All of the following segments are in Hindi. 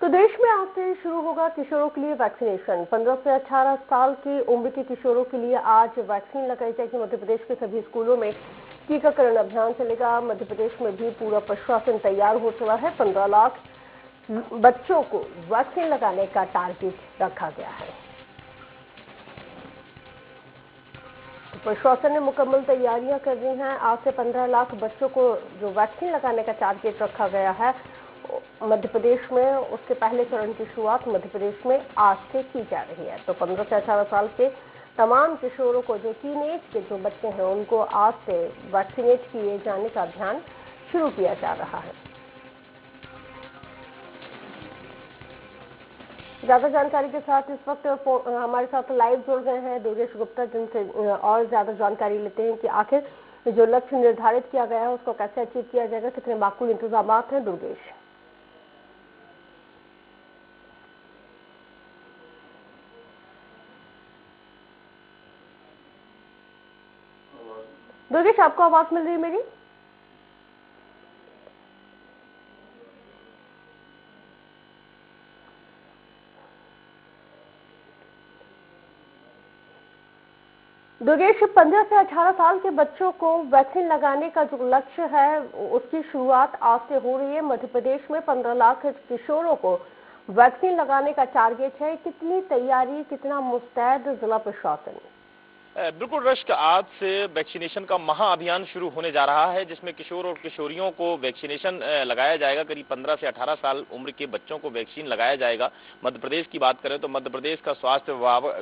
तो देश में आज से शुरू होगा किशोरों के लिए वैक्सीनेशन। 15 से 18 साल की उम्र के किशोरों के लिए आज वैक्सीन लगाई जाएगी। मध्य प्रदेश के सभी स्कूलों में टीकाकरण अभियान चलेगा। मध्य प्रदेश में भी पूरा प्रशासन तैयार हो चुका है। 15 लाख बच्चों को वैक्सीन लगाने का टारगेट रखा गया है। तो प्रशासन ने मुकम्मल तैयारियां कर दी हैं। आज से 15 लाख बच्चों को जो वैक्सीन लगाने का टारगेट रखा गया है मध्य प्रदेश में, उसके पहले चरण की शुरुआत मध्य प्रदेश में आज से की जा रही है। तो 15 से 18 साल के तमाम किशोरों को, जो टीनेज के जो बच्चे हैं, उनको आज से वैक्सीनेट किए जाने का अभियान शुरू किया जा रहा है। ज्यादा जानकारी के साथ इस वक्त हमारे साथ लाइव जुड़ गए हैं दुर्गेश गुप्ता, जिनसे और ज्यादा जानकारी लेते हैं कि आखिर जो लक्ष्य निर्धारित किया गया है उसको कैसे अचीव किया जाएगा, कितने माकूल इंतजाम हैं। दुर्गेश आपको आवाज मिल रही है मेरी? दुर्गेश, 15 से 18 साल के बच्चों को वैक्सीन लगाने का जो लक्ष्य है उसकी शुरुआत आज से हो रही है। मध्य प्रदेश में 15 लाख किशोरों को वैक्सीन लगाने का टारगेट है। कितनी तैयारी, कितना मुस्तैद जिला प्रशासन? बिल्कुल रश्क, आज से वैक्सीनेशन का महाअभियान शुरू होने जा रहा है, जिसमें किशोर और किशोरियों को वैक्सीनेशन लगाया जाएगा। करीब 15 से 18 साल उम्र के बच्चों को वैक्सीन लगाया जाएगा। मध्य प्रदेश की बात करें तो मध्य प्रदेश का स्वास्थ्य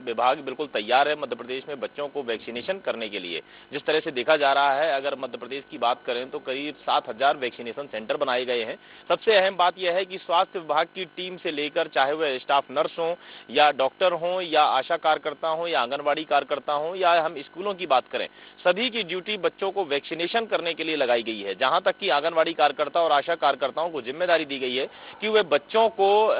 विभाग बिल्कुल तैयार है मध्य प्रदेश में बच्चों को वैक्सीनेशन करने के लिए। जिस तरह से देखा जा रहा है, अगर मध्य प्रदेश की बात करें तो करीब 7000 वैक्सीनेशन सेंटर बनाए गए हैं। सबसे अहम बात यह है कि स्वास्थ्य विभाग की टीम से लेकर, चाहे वह स्टाफ नर्स हो या डॉक्टर हो या आशा कार्यकर्ता हो या आंगनबाड़ी कार्यकर्ता हो या हम स्कूलों की बात करें, सभी की ड्यूटी बच्चों को वैक्सीनेशन करने के लिए लगाई गई है। जहां तक कि आंगनबाड़ी कार्यकर्ता और आशा कार्यकर्ताओं को जिम्मेदारी दी गई है कि वे बच्चों को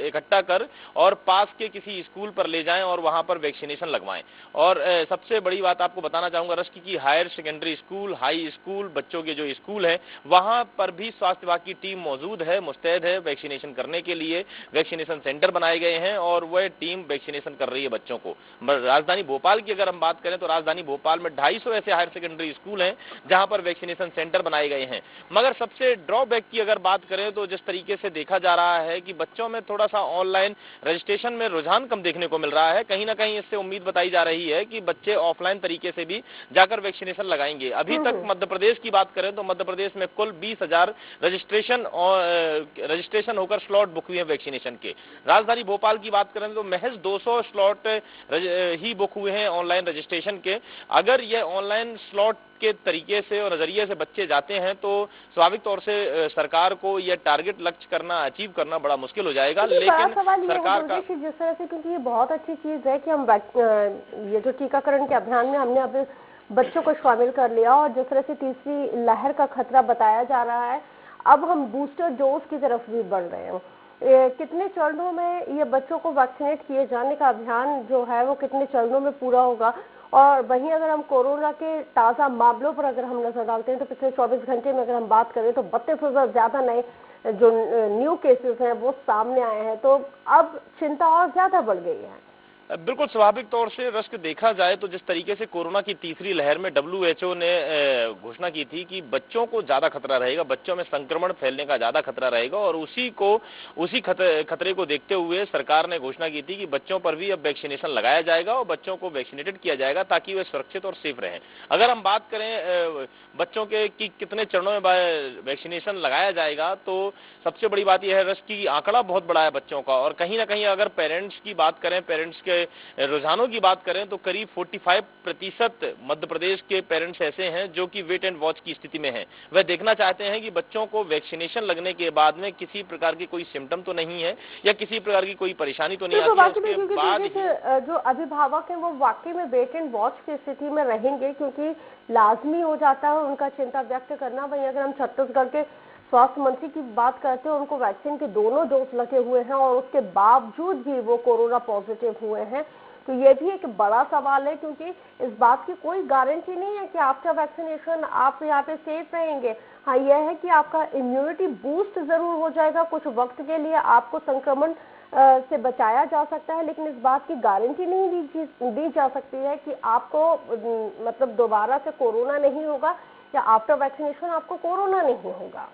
इकट्ठा कर और पास के किसी स्कूल पर ले जाएं और वहां पर वैक्सीनेशन लगवाएं। और सबसे बड़ी बात आपको बताना चाहूंगा रश्क की higher secondary school, high school, बच्चों के जो स्कूल है वहां पर भी स्वास्थ्य विभाग की टीम मौजूद है, मुस्तैद है वैक्सीनेशन करने के लिए। वैक्सीनेशन सेंटर बनाए गए हैं और वह टीम वैक्सीनेशन कर रही है बच्चों को। राजधानी भोपाल की अगर हम बात करें तो राजधानी भोपाल में 250 ऐसे हायर सेकेंडरी स्कूल हैं जहां पर वैक्सीनेशन सेंटर बनाए गए हैं। मगर सबसे ड्रॉबैक की अगर बात करें तो जिस तरीके से देखा जा रहा है कि बच्चों में थोड़ा सा ऑनलाइन रजिस्ट्रेशन में रुझान कम देखने को मिल रहा है। कहीं ना कहीं इससे उम्मीद बताई जा रही है कि बच्चे ऑफलाइन तरीके से भी जाकर वैक्सीनेशन लगाएंगे। अभी तक मध्य प्रदेश की बात करें तो मध्य प्रदेश में कुल 20,000 रजिस्ट्रेशन होकर स्लॉट बुक हुए हैं वैक्सीनेशन के। राजधानी भोपाल की बात करें तो महज 200 स्लॉट ही बुक हुए हैं ऑनलाइन रजिस्ट्रेशन के। अगर ये ऑनलाइन स्लॉट के तरीके से और नजरिए से बच्चे जाते हैं तो स्वाभाविक तौर से सरकार को यह टारगेट लक्ष्य करना, अचीव करना बड़ा मुश्किल हो जाएगा। लेकिन सरकार का जिस तरह से, क्योंकि ये बहुत अच्छी चीज है कि हम ये जो टीकाकरण के अभियान में हमने अब बच्चों को शामिल कर लिया और जिस तरह से तीसरी लहर का खतरा बताया जा रहा है, अब हम बूस्टर डोज की तरफ भी बढ़ रहे हैं। कितने चरणों में ये बच्चों को वैक्सीनेट किए जाने का अभियान जो है वो कितने चरणों में पूरा होगा? और वहीं अगर हम कोरोना के ताज़ा मामलों पर अगर हम नजर डालते हैं तो पिछले 24 घंटे में अगर हम बात करें तो 32,000 ज्यादा नए जो न्यू केसेस हैं वो सामने आए हैं। तो अब चिंता और ज्यादा बढ़ गई है। बिल्कुल स्वाभाविक तौर से रश्क, देखा जाए तो जिस तरीके से कोरोना की तीसरी लहर में WHO ने घोषणा की थी कि बच्चों को ज्यादा खतरा रहेगा, बच्चों में संक्रमण फैलने का ज्यादा खतरा रहेगा, और उसी खतरे को देखते हुए सरकार ने घोषणा की थी कि बच्चों पर भी अब वैक्सीनेशन लगाया जाएगा और बच्चों को वैक्सीनेटेड किया जाएगा ताकि वे सुरक्षित और सेफ रहें। अगर हम बात करें बच्चों के कि कितने चरणों में वैक्सीनेशन लगाया जाएगा तो सबसे बड़ी बात यह है रश्क की आंकड़ा बहुत बड़ा है बच्चों का। और कहीं ना कहीं अगर पेरेंट्स की बात करें, पेरेंट्स के रुझानों की बात करें तो करीब 45% मध्य प्रदेश के पेरेंट्स ऐसे हैं जो कि वेट एंड वॉच की स्थिति में हैं। वह देखना चाहते हैं कि बच्चों को वैक्सीनेशन लगने के बाद में किसी प्रकार की कोई सिम्टम तो नहीं है या किसी प्रकार की कोई परेशानी तो नहीं आती है। उसके बाद जो अभिभावक हैं वो वाकई में वेट एंड वॉच की स्थिति में रहेंगे, क्योंकि लाजमी हो जाता है उनका चिंता व्यक्त करना। वहीं अगर हम छत्तीसगढ़ के स्वास्थ्य मंत्री की बात करते हैं, उनको वैक्सीन के दोनों डोज लगे हुए हैं और उसके बावजूद भी वो कोरोना पॉजिटिव हुए हैं। तो ये भी एक बड़ा सवाल है, क्योंकि इस बात की कोई गारंटी नहीं है कि आफ्टर वैक्सीनेशन आप यहाँ पे सेफ रहेंगे। हाँ, यह है कि आपका इम्यूनिटी बूस्ट जरूर हो जाएगा, कुछ वक्त के लिए आपको संक्रमण से बचाया जा सकता है, लेकिन इस बात की गारंटी नहीं दी जा सकती है कि आपको मतलब दोबारा से कोरोना नहीं होगा या आफ्टर वैक्सीनेशन आपको कोरोना नहीं होगा।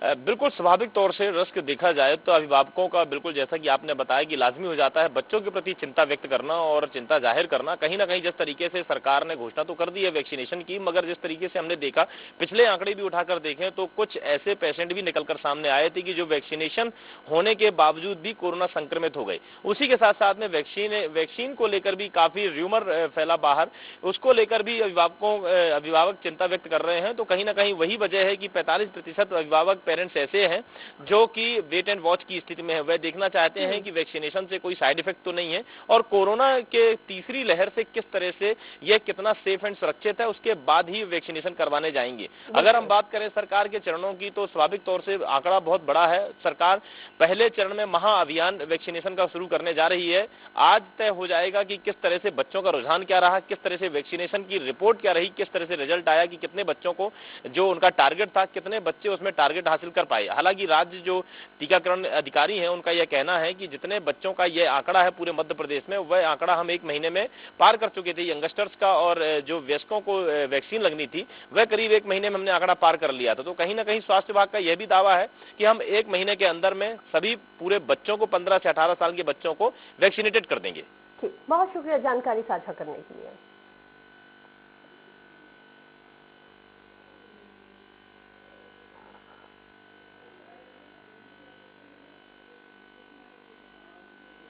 बिल्कुल स्वाभाविक तौर से रिस्क देखा जाए तो अभिभावकों का बिल्कुल जैसा कि आपने बताया कि लाजमी हो जाता है बच्चों के प्रति चिंता व्यक्त करना और चिंता जाहिर करना। कहीं ना कहीं जिस तरीके से सरकार ने घोषणा तो कर दी है वैक्सीनेशन की, मगर जिस तरीके से हमने देखा, पिछले आंकड़े भी उठाकर देखें तो कुछ ऐसे पेशेंट भी निकलकर सामने आए थे कि जो वैक्सीनेशन होने के बावजूद भी कोरोना संक्रमित हो गए। उसी के साथ साथ में वैक्सीन को लेकर भी काफी र्यूमर फैला बाहर, उसको लेकर भी अभिभावक चिंता व्यक्त कर रहे हैं। तो कहीं ना कहीं वही वजह है कि 45% अभिभावक पेरेंट्स ऐसे हैं जो कि वेट एंड वॉच की स्थिति में है। वह देखना चाहते हैं कि वैक्सीनेशन से कोई साइड इफेक्ट तो नहीं है और कोरोना के तीसरी लहर से किस तरह से यह कितना सेफ एंड सुरक्षित है, उसके बाद ही वैक्सीनेशन करवाने जाएंगे। अगर हम बात करें सरकार के चरणों की तो स्वाभाविक तौर से आंकड़ा बहुत बड़ा है। सरकार पहले चरण में महाअभियान वैक्सीनेशन का शुरू करने जा रही है। आज तय हो जाएगा कि किस तरह से बच्चों का रुझान क्या रहा, किस तरह से वैक्सीनेशन की रिपोर्ट क्या रही, किस तरह से रिजल्ट आया कि कितने बच्चों को जो उनका टारगेट था, कितने बच्चे उसमें टारगेट हासिल कर पाए। हालांकि राज्य जो टीकाकरण अधिकारी हैं उनका यह कहना है कि जितने बच्चों का यह आंकड़ा है पूरे मध्य प्रदेश में, वह आंकड़ा हम 1 महीने में पार कर चुके थे। यंगस्टर्स का और जो वयस्कों को वैक्सीन लगनी थी वह करीब 1 महीने में हमने आंकड़ा पार कर लिया था। तो कहीं ना कहीं स्वास्थ्य विभाग का यह भी दावा है कि हम 1 महीने के अंदर में सभी पूरे बच्चों को 15 से 18 साल के बच्चों को वैक्सीनेटेड कर देंगे। ठीक, बहुत शुक्रिया जानकारी साझा करने के लिए।